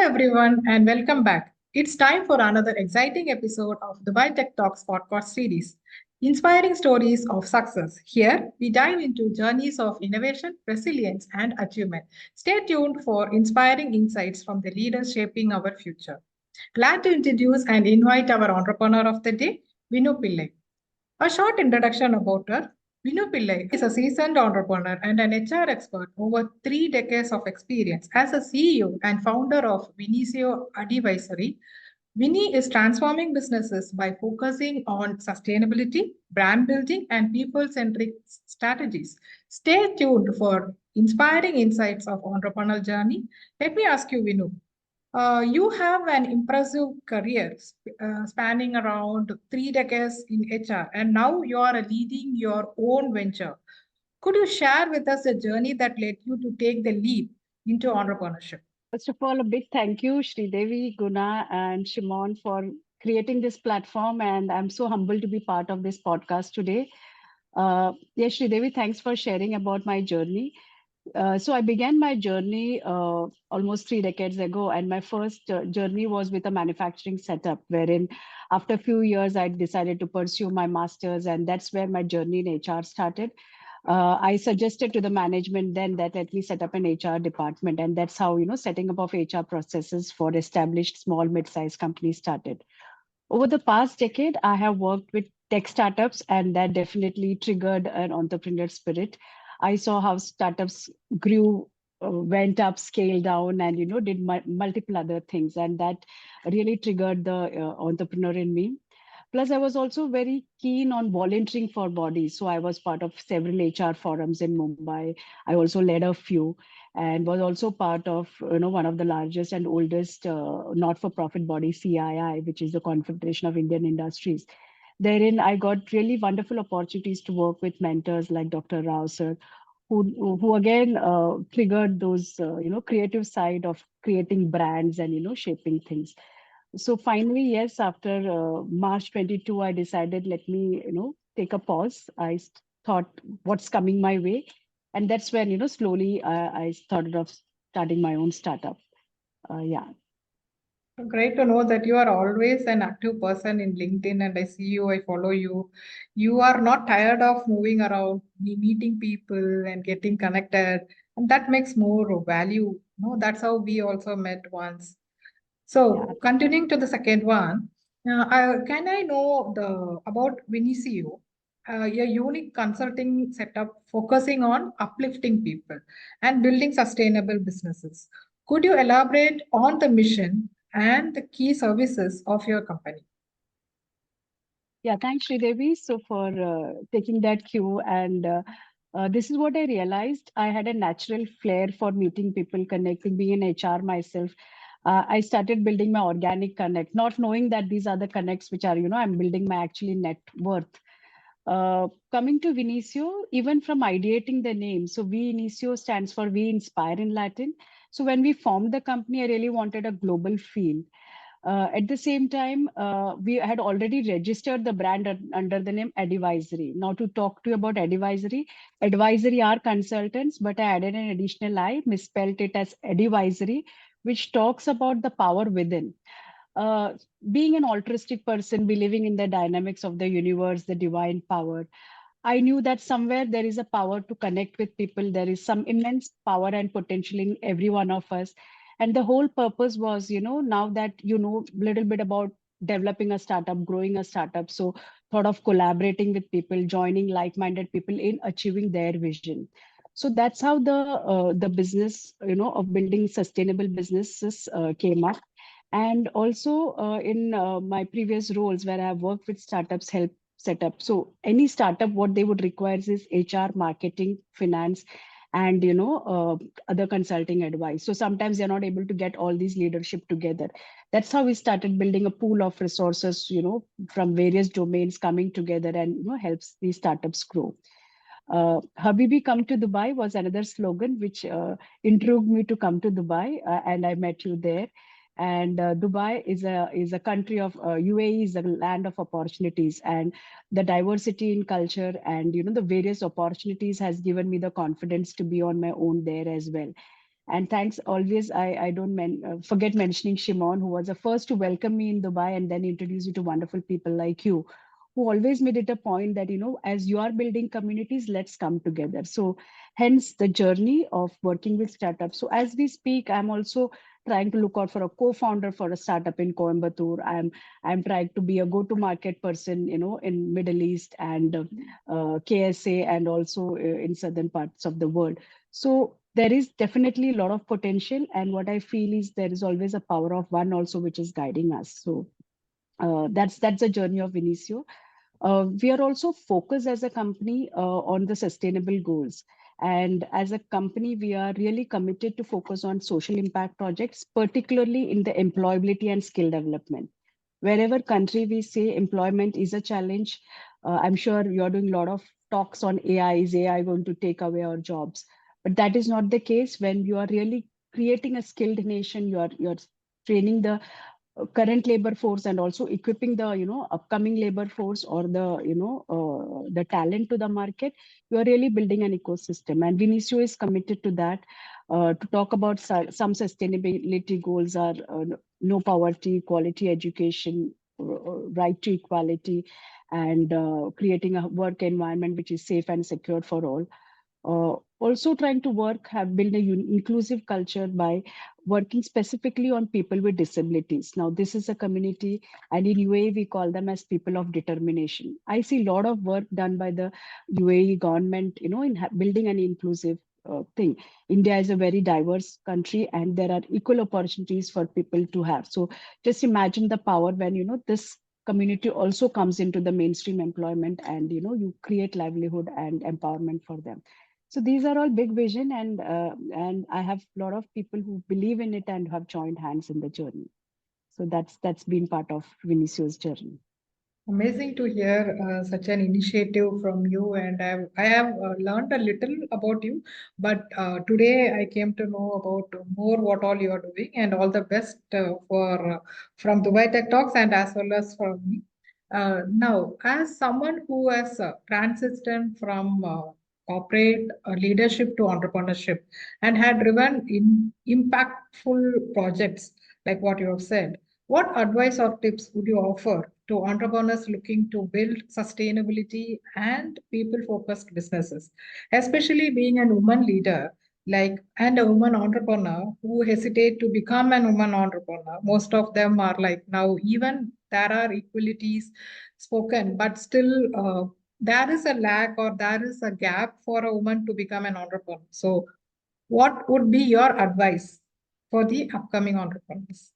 everyone, and welcome back. It's time for another exciting episode of Dubai Tech Talks podcast series, inspiring stories of success. Here, we dive into journeys of innovation, resilience, and achievement. Stay tuned for inspiring insights from the leaders shaping our future. Glad to introduce and invite our entrepreneur of the day, Vinu Pillai. A short introduction about her. Vinu Pillai is a seasoned entrepreneur and an HR expert over 3 decades of experience as a CEO and founder of Vinicio Advisory. Vinny is transforming businesses by focusing on sustainability, brand building, and people centric strategies. Stay tuned for inspiring insights of entrepreneurial journey. Let me ask you, Vinu, you have an impressive career spanning around 3 decades in HR, and now you are leading your own venture. Could you share with us a journey that led you to take the leap into entrepreneurship? First of all, a big thank you, Devi, Guna, and Shimon for creating this platform. And I'm so humbled to be part of this podcast today. Yes, Devi, thanks for sharing about my journey. So I began my journey almost 3 decades ago, and my first journey was with a manufacturing setup, wherein after a few years I decided to pursue my master's, and that's where my journey in HR started. I suggested to the management then that let me set up an HR department, and that's how setting up of HR processes for established small mid-sized companies started. Over the past decade, I have worked with tech startups, and that definitely triggered an entrepreneur spirit. I saw how startups grew, went up, scaled down, and did multiple other things, and that really triggered the entrepreneur in me. Plus, I was also very keen on volunteering for bodies. So I was part of several HR forums in Mumbai. I also led a few and was also part of one of the largest and oldest not-for-profit body, CII, which is the Confederation of Indian Industries. Therein, I got really wonderful opportunities to work with mentors like Dr. Rao sir, who again triggered those creative side of creating brands and shaping things. So finally, yes, after March 22, I decided let me take a pause. Thought what's coming my way, and that's when slowly I started off starting my own startup. Yeah. Great to know that you are always an active person in LinkedIn, and I see you, I follow you. You are not tired of moving around, meeting people, and getting connected, and that makes more value. No, that's how we also met once. Yeah. So, continuing to the second one, can I know the about Vinicio, a unique consulting setup focusing on uplifting people and building sustainable businesses. Could you elaborate on the mission and the key services of your company? Yeah, thanks, Devi. So for taking that cue, and this is what I realized. I had a natural flair for meeting people, connecting. Being an HR myself, I started building my organic connect, not knowing that these are the connects which are, I'm building my actually net worth. Coming to Vinicio, even from ideating the name, so V Inicio stands for We Inspire in Latin. So when we formed the company, I really wanted a global feel. At the same time, we had already registered the brand under the name Advisory. Now, to talk to you about Advisory are consultants, but I added an additional I, misspelled it as Advisory, which talks about the power within. Uh, Being an altruistic person, believing in the dynamics of the universe, the divine power, I knew that somewhere there is a power to connect with people. There is some immense power and potential in every one of us. And the whole purpose was, now that you know a little bit about developing a startup, growing a startup. So thought of collaborating with people, joining like-minded people in achieving their vision. So that's how the business, of building sustainable businesses came up. And also in my previous roles where I have worked with startups, help set up. So any startup, what they would require is HR, marketing, finance, and other consulting advice. So sometimes they're not able to get all these leadership together. That's how we started building a pool of resources, from various domains coming together and helps these startups grow. Habibi come to Dubai was another slogan which intrigued me to come to Dubai, and I met you there. And Dubai is a country of UAE is a land of opportunities, and the diversity in culture and the various opportunities has given me the confidence to be on my own there as well. And thanks always, I don't forget mentioning Shimon, who was the first to welcome me in Dubai and then introduce you to wonderful people like you, who always made it a point that, as you are building communities, let's come together. So hence the journey of working with startups. So as we speak, I'm also trying to look out for a co-founder for a startup in Coimbatore. I'm trying to be a go-to-market person, in Middle East and KSA, and also in southern parts of the world. So there is definitely a lot of potential, and what I feel is there is always a power of one also which is guiding us. So that's the journey of Vinicio. We are also focused as a company on the sustainable goals. And as a company, we are really committed to focus on social impact projects, particularly in the employability and skill development. Wherever country we say employment is a challenge, I'm sure you're doing a lot of talks on AI. Is AI going to take away our jobs? But that is not the case. When you are really creating a skilled nation, you're training the current labor force and also equipping the upcoming labor force, or the talent to the market. You are really building an ecosystem, and Vinicio is committed to that. To talk about some sustainability goals are no poverty, quality education, right to equality, and creating a work environment which is safe and secure for all. Also trying to build a inclusive culture by working specifically on people with disabilities. Now, this is a community, and in UAE, we call them as people of determination. I see a lot of work done by the UAE government, in building an inclusive thing. India is a very diverse country, and there are equal opportunities for people to have. So just imagine the power when, this community also comes into the mainstream employment, and, you create livelihood and empowerment for them. So these are all big vision, and I have a lot of people who believe in it and have joined hands in the journey. So that's been part of Vinicio's journey. Amazing to hear such an initiative from you, and I have learned a little about you. But today I came to know about more what all you are doing, and all the best for from Dubai Tech Talks and as well as from me. Now, as someone who has transitioned from corporate leadership to entrepreneurship and had driven impactful projects like what you have said, what advice or tips would you offer to entrepreneurs looking to build sustainability and people focused businesses, especially being a woman leader? Like, and a woman entrepreneur who hesitate to become an woman entrepreneur. Most of them are like now, even there are equalities spoken, but still there is a lack or there is a gap for a woman to become an entrepreneur. So, what would be your advice for the upcoming entrepreneurs?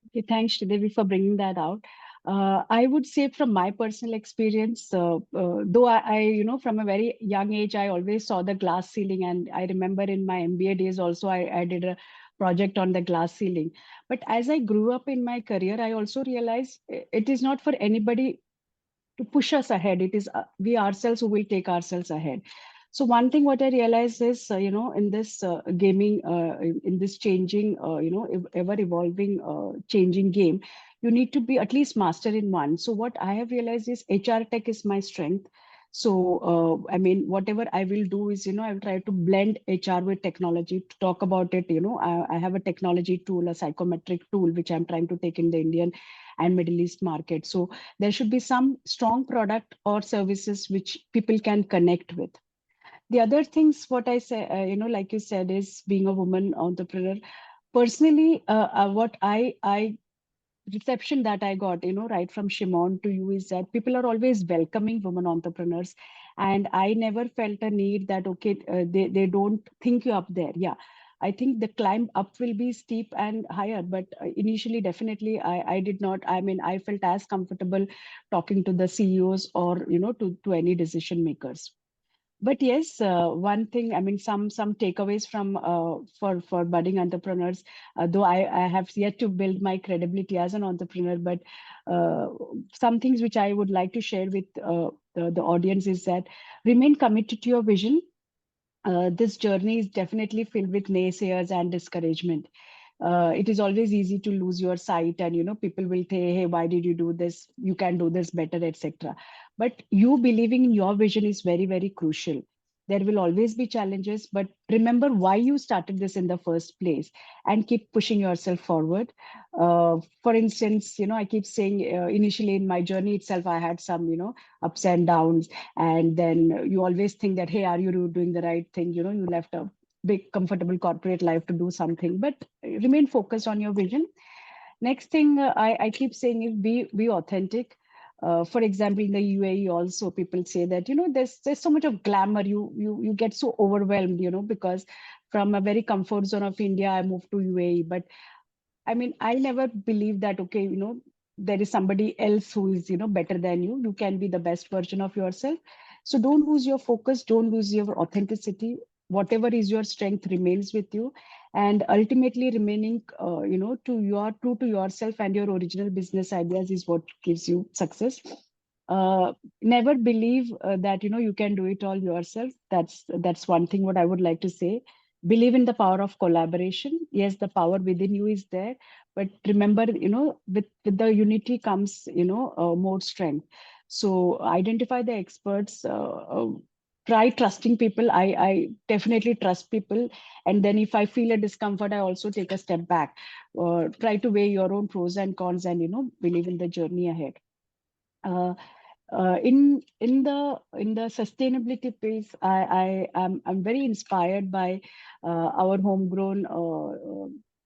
Okay, thanks, Devi, for bringing that out. I would say from my personal experience, though from a very young age, I always saw the glass ceiling. And I remember in my MBA days also, I did a project on the glass ceiling. But as I grew up in my career, I also realized it is not for anybody to push us ahead. It is we ourselves who will take ourselves ahead. So one thing what I realized is, in this gaming, in this changing, ever evolving, changing game, you need to be at least master in one. So what I have realized is HR tech is my strength. So I mean, whatever I will do is, I will try to blend HR with technology to talk about it. I have a technology tool, a psychometric tool, which I'm trying to take in the Indian and Middle East market. So there should be some strong product or services which people can connect with. The other things what I say, like you said, is being a woman entrepreneur. Personally, what I reception that I got, right from Shimon to you, is that people are always welcoming women entrepreneurs, and I never felt a need that okay, they don't think you up there. Yeah, I think the climb up will be steep and higher, but initially, definitely, I did not. I mean, I felt as comfortable talking to the CEOs or to any decision makers. But yes, one thing, I mean, some takeaways from for budding entrepreneurs, though I have yet to build my credibility as an entrepreneur, but uh, some things which I would like to share with the audience is that remain committed to your vision. This journey is definitely filled with naysayers and discouragement. It is always easy to lose your sight, and people will say, "Hey, why did you do this? You can do this better," etc. But you believing in your vision is very, very crucial. There will always be challenges, but remember why you started this in the first place and keep pushing yourself forward. For instance, I keep saying initially in my journey itself, I had some, ups and downs. And then you always think that, hey, are you doing the right thing? You left a big, comfortable corporate life to do something, but remain focused on your vision. Next thing I keep saying is be authentic. For example, in the UAE also people say that there's so much of glamour. You get so overwhelmed, because from a very comfort zone of India, I moved to UAE. But I mean, I never believe that, okay, there is somebody else who is, better than you. You can be the best version of yourself. So don't lose your focus, don't lose your authenticity. Whatever is your strength remains with you. And ultimately remaining, true to yourself and your original business ideas is what gives you success. Never believe that, you can do it all yourself. That's one thing what I would like to say. Believe in the power of collaboration. Yes, the power within you is there, but remember, with the unity comes, more strength. So identify the experts. Try trusting people. I definitely trust people, and then if I feel a discomfort, I also take a step back. Try to weigh your own pros and cons, and believe in the journey ahead. Uh, in the sustainability piece, I'm very inspired by our homegrown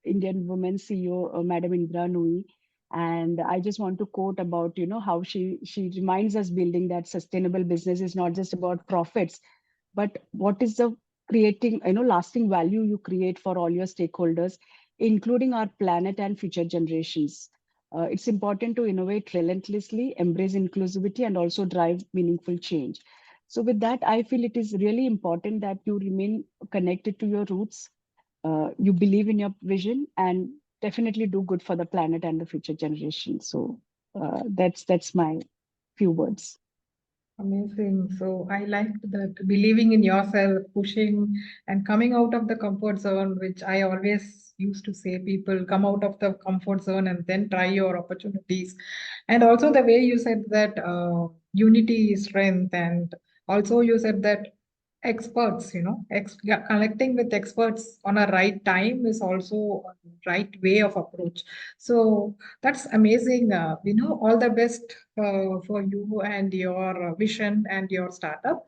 Indian woman CEO, Madam Indra Nui, and I just want to quote about how she reminds us building that sustainable business is not just about profits, but what is the creating lasting value you create for all your stakeholders, including our planet and future generations. It's important to innovate relentlessly, embrace inclusivity, and also drive meaningful change. So, with that, I feel it is really important that you remain connected to your roots, you believe in your vision, and definitely do good for the planet and the future generations. So, that's my few words. Amazing. So I liked that believing in yourself, pushing and coming out of the comfort zone, which I always used to say, people come out of the comfort zone and then try your opportunities. And also the way you said that unity is strength, and also you said that experts, yeah, connecting with experts on a right time is also a right way of approach. So that's amazing. All the best for you and your vision and your startup.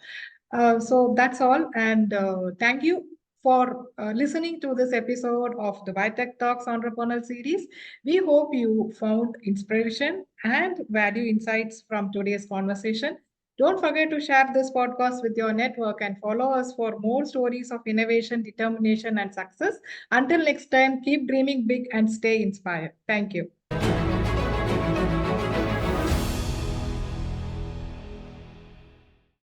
So that's all. And thank you for listening to this episode of the Bitech Talks Entrepreneurial Series. We hope you found inspiration and value insights from today's conversation. Don't forget to share this podcast with your network and follow us for more stories of innovation, determination, and success. Until next time, keep dreaming big and stay inspired. Thank you.